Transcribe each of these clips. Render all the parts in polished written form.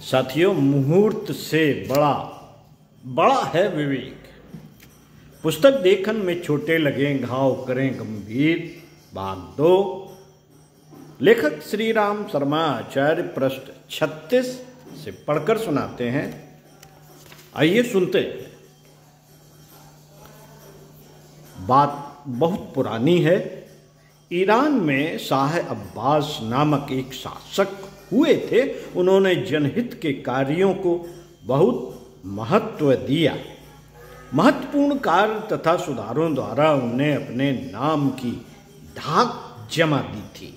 साथियों, मुहूर्त से बड़ा है विवेक। पुस्तक देखन में छोटे लगे घाव करें गंभीर। भाग 2। लेखक श्री राम शर्मा आचार्य पृष्ठ 36 से पढ़कर सुनाते हैं। आइए सुनते हैं। बात बहुत पुरानी है। ईरान में शाह अब्बास नामक एक शासक हुए थे। उन्होंने जनहित के कार्यों को बहुत महत्व दिया। महत्वपूर्ण कार्य तथा सुधारों द्वारा उन्हें अपने नाम की धाक जमा दी थी।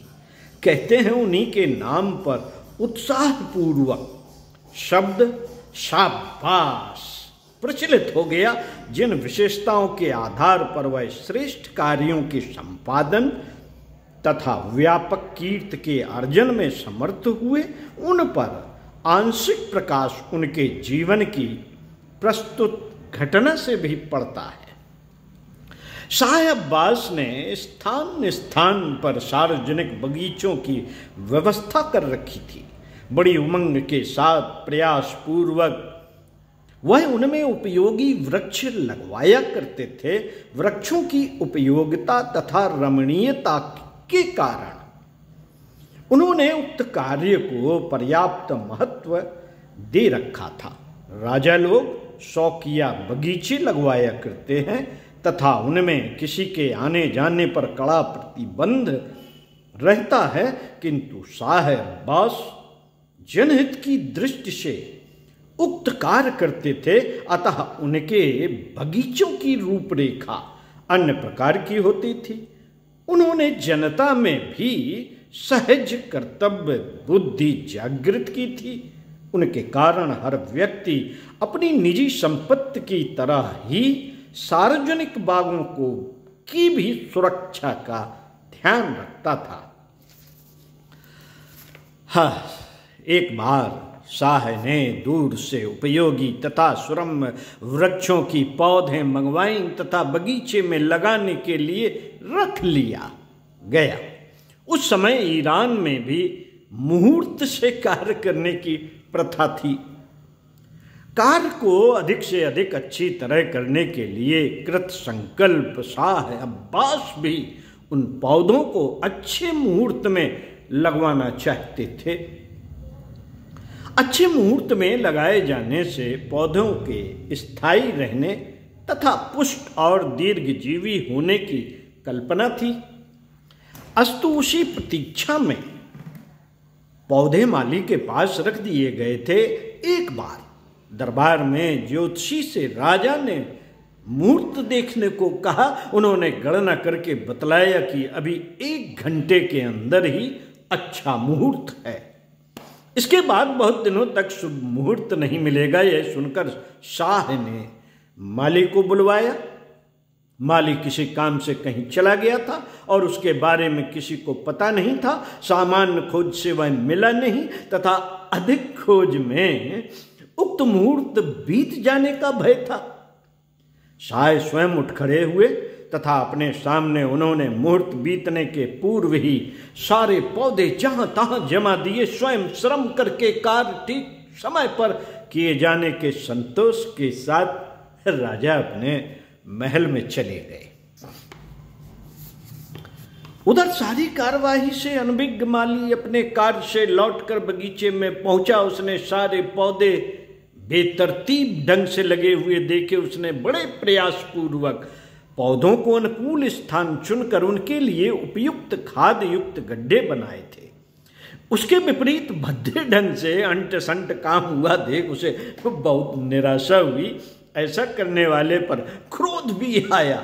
कहते हैं उन्हीं के नाम पर उत्साहपूर्वक शब्द शाबाश प्रचलित हो गया। जिन विशेषताओं के आधार पर वह श्रेष्ठ कार्यों के संपादन तथा व्यापक कीर्ति के अर्जन में समर्थ हुए, उन पर आंशिक प्रकाश उनके जीवन की प्रस्तुत घटना से भी पड़ता है। शाह अब्बास ने स्थान स्थान पर सार्वजनिक बगीचों की व्यवस्था कर रखी थी। बड़ी उमंग के साथ प्रयास पूर्वक वह उनमें उपयोगी वृक्ष लगवाया करते थे। वृक्षों की उपयोगिता तथा रमणीयता के कारण उन्होंने उक्त कार्य को पर्याप्त महत्व दे रखा था। राजा लोग शौकिया बगीचे लगवाया करते हैं तथा उनमें किसी के आने जाने पर कड़ा प्रतिबंध रहता है, किंतु शाह अब्बास जनहित की दृष्टि से उक्त कार्य करते थे। अतः उनके बगीचों की रूपरेखा अन्य प्रकार की होती थी। उन्होंने जनता में भी सहज कर्तव्य बुद्धि जागृत की थी। उनके कारण हर व्यक्ति अपनी निजी संपत्ति की तरह ही सार्वजनिक बागों की भी सुरक्षा का ध्यान रखता था। एक बार शाह ने दूर से उपयोगी तथा सुरम्य वृक्षों की पौधे मंगवाई तथा बगीचे में लगाने के लिए रख लिया गया। उस समय ईरान में भी मुहूर्त से कार्य करने की प्रथा थी। कार्य को अधिक से अधिक अच्छी तरह करने के लिए कृत संकल्प शाह अब्बास भी उन पौधों को अच्छे मुहूर्त में लगवाना चाहते थे। अच्छे मुहूर्त में लगाए जाने से पौधों के स्थायी रहने तथा पुष्ट और दीर्घजीवी होने की कल्पना थी। अस्तु उसी प्रतीक्षा में पौधे माली के पास रख दिए गए थे। एक बार दरबार में ज्योतिषी से राजा ने मुहूर्त देखने को कहा। उन्होंने गणना करके बतलाया कि अभी 1 घंटे के अंदर ही अच्छा मुहूर्त है। इसके बाद बहुत दिनों तक शुभ मुहूर्त नहीं मिलेगा। यह सुनकर शाह ने माली को बुलवाया। माली किसी काम से कहीं चला गया था और उसके बारे में किसी को पता नहीं था। सामान्य खोज से वह मिला नहीं तथा अधिक खोज में उक्त मुहूर्त बीत जाने का भय था। शाह स्वयं उठ खड़े हुए तथा अपने सामने उन्होंने मुहूर्त बीतने के पूर्व ही सारे पौधे जहां तहां जमा दिए। स्वयं श्रम करके कार्य ठीक समय पर किए जाने के संतोष के साथ राजा अपने महल में चले गए। उधर सारी कार्यवाही से अनभिज्ञ माली अपने कार्य से लौटकर बगीचे में पहुंचा। उसने सारे पौधे बेतरतीब ढंग से लगे हुए देखे। उसने बड़े प्रयास पूर्वक पौधों को अनुकूल स्थान चुनकर उनके लिए उपयुक्त खाद युक्त गड्ढे बनाए थे। उसके विपरीत भद्दे ढंग से अंट संट काम हुआ देख उसे बहुत निराशा हुई। ऐसा करने वाले पर क्रोध भी आया।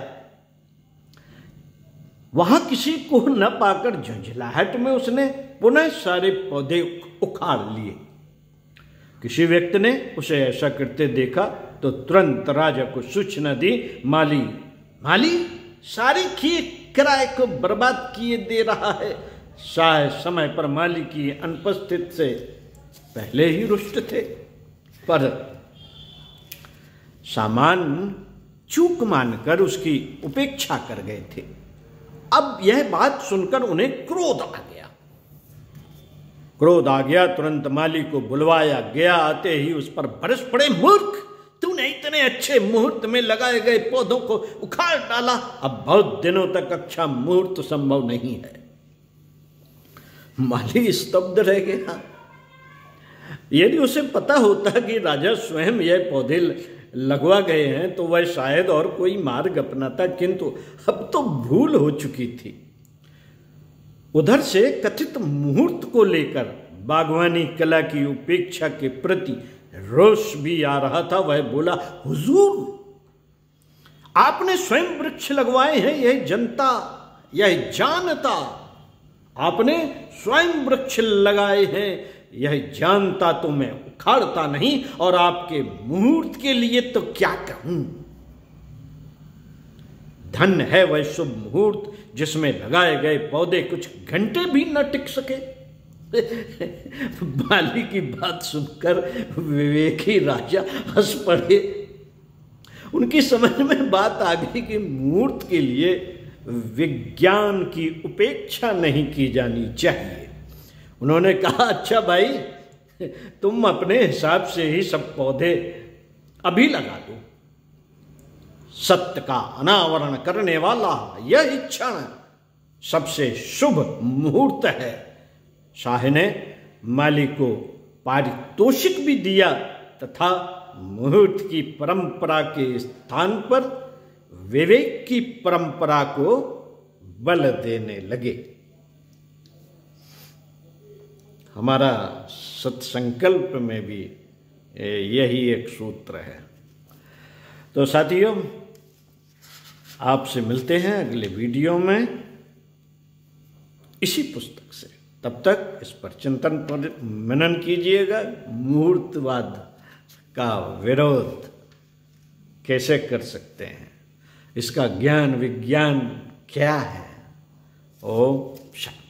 वहां किसी को न पाकर झंझलाहट में उसने पुनः सारे पौधे उखाड़ लिए। किसी व्यक्ति ने उसे ऐसा करते देखा तो तुरंत राजा को सूचना दी। माली सारे किए किराए को बर्बाद किए दे रहा है। शाह समय पर माली की अनुपस्थित से पहले ही रुष्ट थे, पर सामान्य चूक मानकर उसकी उपेक्षा कर गए थे। अब यह बात सुनकर उन्हें क्रोध आ गया। क्रोध आ गया, तुरंत माली को बुलवाया गया। आते ही उस पर बरस पड़े, मूर्ख, तूने इतने अच्छे मुहूर्त में लगाए गए पौधों को उखाड़ डाला। अब बहुत दिनों तक अच्छा मुहूर्त संभव नहीं है। माली स्तब्ध रह गया। यदि उसे पता होता कि राजा स्वयं यह पौधे लगवा गए हैं तो वह शायद और कोई मार्ग अपनाता, किंतु अब तो भूल हो चुकी थी। उधर से कथित मुहूर्त को लेकर बागवानी कला की उपेक्षा के प्रति रोष भी आ रहा था। वह बोला, हुजूर, आपने स्वयं वृक्ष लगवाए हैं, यह जनता, यह जानता। आपने स्वयं वृक्ष लगाए हैं, यह जानता तो मैं उखाड़ता नहीं, और आपके मुहूर्त के लिए तो क्या कहूं। धन्य है वह शुभ मुहूर्त जिसमें लगाए गए पौधे कुछ घंटे भी न टिक सके। माली की बात सुनकर विवेकी राजा हंस पड़े। उनकी समझ में बात आ गई कि मुहूर्त के लिए विज्ञान की उपेक्षा नहीं की जानी चाहिए। उन्होंने कहा, अच्छा भाई, तुम अपने हिसाब से ही सब पौधे अभी लगा दो। सत्य का अनावरण करने वाला यह क्षण सबसे शुभ मुहूर्त है। शाह ने माली को पारितोषिक भी दिया तथा मुहूर्त की परंपरा के स्थान पर विवेक की परंपरा को बल देने लगे। हमारा सत्संकल्प में भी यही एक सूत्र है। तो साथियों, आपसे मिलते हैं अगले वीडियो में इसी पुस्तक से। तब तक इस पर चिंतन पर मनन कीजिएगा। मुहूर्तवाद का विरोध कैसे कर सकते हैं, इसका ज्ञान विज्ञान क्या है। ओम शांति।